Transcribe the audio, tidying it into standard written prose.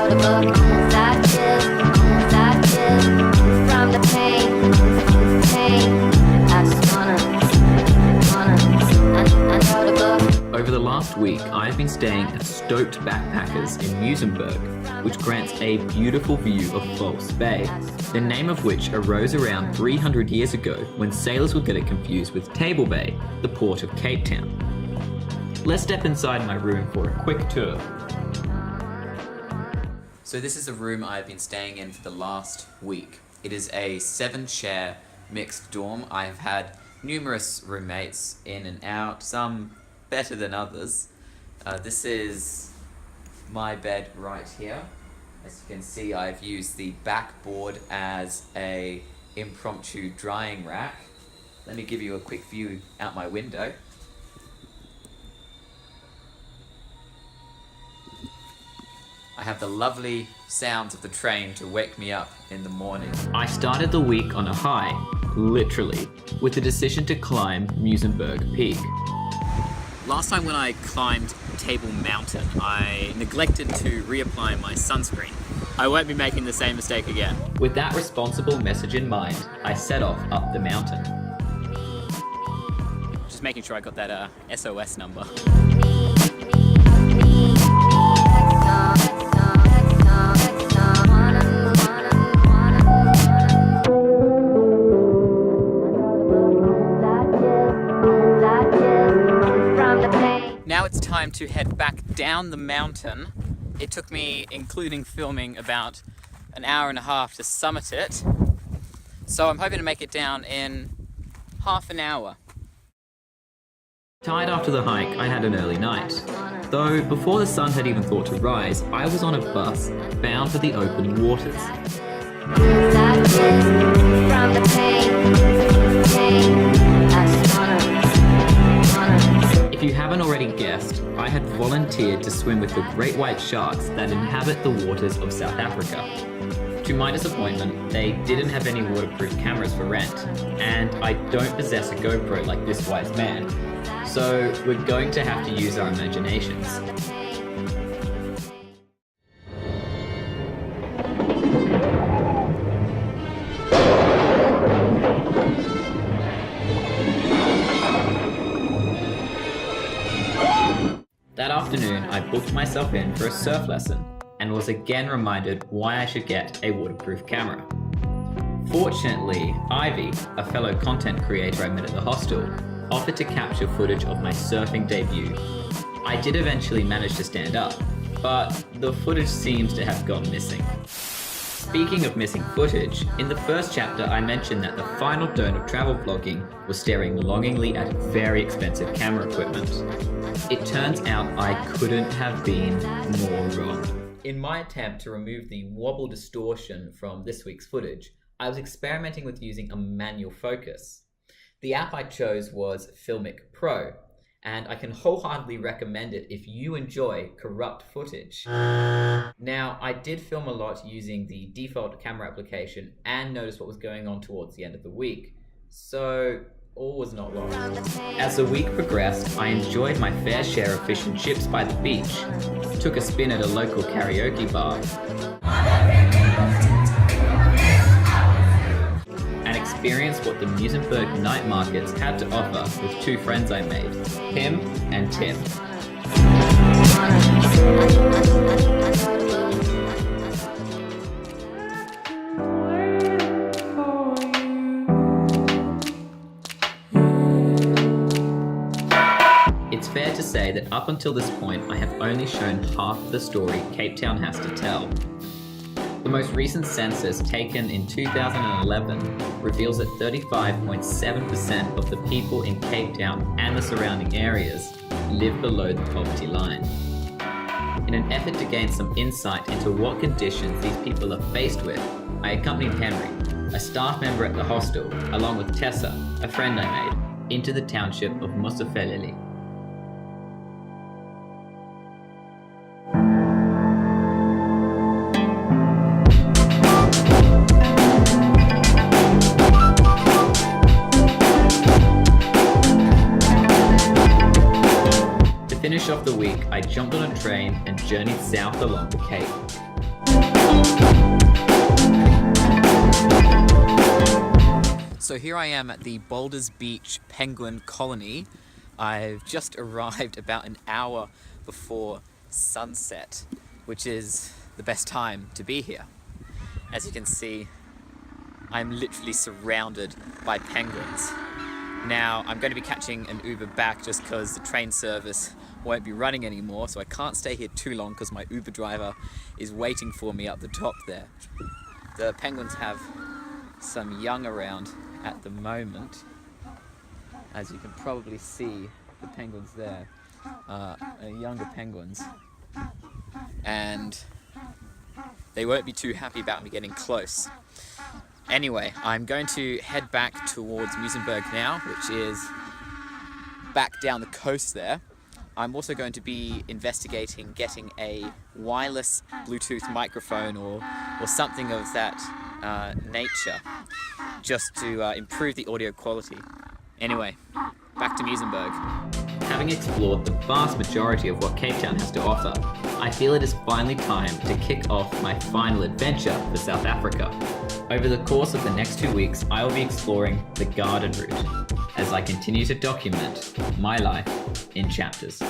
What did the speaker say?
Over the last week, I've been staying at Stoked Backpackers in Muizenberg, which grants a beautiful view of False Bay, the name of which arose around 300 years ago when sailors would get it confused with Table Bay, the port of Cape Town. Let's step inside my room for a quick tour. So this is a room I've been staying in for the last week. It is a 7-chair mixed dorm. I have had numerous roommates in and out, some better than others. This is my bed right here. As you can see, I've used the backboard as a impromptu drying rack. Let me give you a quick view out my window. I have the lovely sounds of the train to wake me up in the morning. I started the week on a high, literally, with the decision to climb Muizenberg Peak. Last time when I climbed Table Mountain, I neglected to reapply my sunscreen. I won't be making the same mistake again. With that responsible message in mind, I set off up the mountain. Just making sure I got that SOS number. Now it's time to head back down the mountain. It took me, including filming, about an hour and a half to summit it. So I'm hoping to make it down in half an hour. Tired after the hike, I had an early night. Though before the sun had even thought to rise, I was on a bus bound for the open waters. If you haven't already guessed, I had volunteered to swim with the great white sharks that inhabit the waters of South Africa. To my disappointment, they didn't have any waterproof cameras for rent, and I don't possess a GoPro like this wise man, so we're going to have to use our imaginations. That afternoon, I booked myself in for a surf lesson and was again reminded why I should get a waterproof camera. Fortunately, Ivy, a fellow content creator I met at the hostel, offered to capture footage of my surfing debut. I did eventually manage to stand up, but the footage seems to have gone missing. Speaking of missing footage, in the first chapter I mentioned that the final don't of travel vlogging was staring longingly at very expensive camera equipment. It turns out I couldn't have been more wrong. In my attempt to remove the wobble distortion from this week's footage, I was experimenting with using a manual focus. The app I chose was Filmic Pro, and I can wholeheartedly recommend it if you enjoy corrupt footage. Now, I did film a lot using the default camera application and noticed what was going on towards the end of the week, so all was not lost. As the week progressed, I enjoyed my fair share of fish and chips by the beach, took a spin at a local karaoke bar, and experienced what the Muizenberg night markets had to offer with two friends I made, Pim and Tim. It's fair to say that up until this point, I have only shown half of the story Cape Town has to tell. The most recent census, taken in 2011, reveals that 35.7% of the people in Cape Town and the surrounding areas live below the poverty line. In an effort to gain some insight into what conditions these people are faced with, I accompanied Henry, a staff member at the hostel, along with Tessa, a friend I made, into the township of Mosafelele. To finish off the week, I jumped on a train and journeyed south along the Cape. So here I am at the Boulders Beach Penguin Colony. I've just arrived about an hour before sunset, which is the best time to be here. As you can see, I'm literally surrounded by penguins. Now, I'm going to be catching an Uber back just because the train service won't be running anymore, so I can't stay here too long because my Uber driver is waiting for me up the top there. The penguins have some young around at the moment. As you can probably see, the penguins there are younger penguins, and they won't be too happy about me getting close. Anyway, I'm going to head back towards Muizenberg now, which is back down the coast there. I'm also going to be investigating getting a wireless Bluetooth microphone or something of that nature, just to improve the audio quality. Anyway, back to Muizenberg. Having explored the vast majority of what Cape Town has to offer, I feel it is finally time to kick off my final adventure for South Africa. Over the course of the next 2 weeks, I will be exploring the garden route as I continue to document my life in chapters.